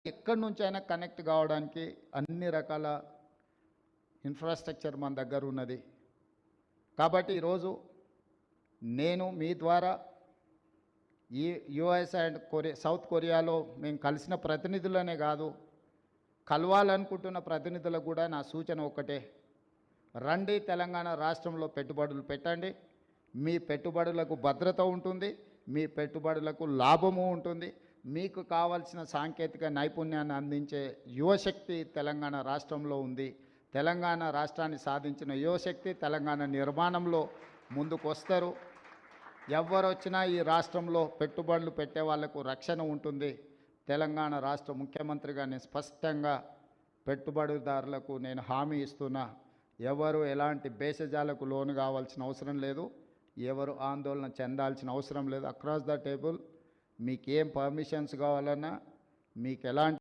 ఎక్కడి నుంచైనా కనెక్ట్ కావడానికి అన్ని రకాల ఇన్ఫ్రాస్ట్రక్చర్ మన దగ్గర ఉన్నది. కాబట్టి ఈరోజు నేను మీ ద్వారా ఈ యుఎస్ అండ్ సౌత్ కొరియాలో మేము కలిసిన ప్రతినిధులనే కాదు, కలవాలనుకుంటున్న ప్రతినిధులకు కూడా నా సూచన ఒకటే: రండి, తెలంగాణ రాష్ట్రంలో పెట్టుబడులు పెట్టండి. మీ పెట్టుబడులకు భద్రత ఉంటుంది, మీ పెట్టుబడులకు లాభము ఉంటుంది. మీకు కావాల్సిన సాంకేతిక నైపుణ్యాన్ని అందించే యువశక్తి తెలంగాణ రాష్ట్రంలో ఉంది. తెలంగాణ రాష్ట్రాన్ని సాధించిన యువశక్తి తెలంగాణ నిర్మాణంలో ముందుకు వస్తారు. ఎవరొచ్చినా ఈ రాష్ట్రంలో పెట్టుబడులు పెట్టే వాళ్లకు రక్షణ ఉంటుంది. తెలంగాణ రాష్ట్ర ముఖ్యమంత్రిగా నేను స్పష్టంగా పెట్టుబడిదారులకు నేను హామీ ఇస్తున్నా. ఎవరు ఎలాంటి భేషజాలకు లోను కావాల్సిన అవసరం లేదు, ఎవరు ఆందోళన చెందాల్సిన అవసరం లేదు. అక్రాస్ ద టేబుల్ మీకేం పర్మిషన్స్ కావాలన్నా, మీకు ఎలాంటి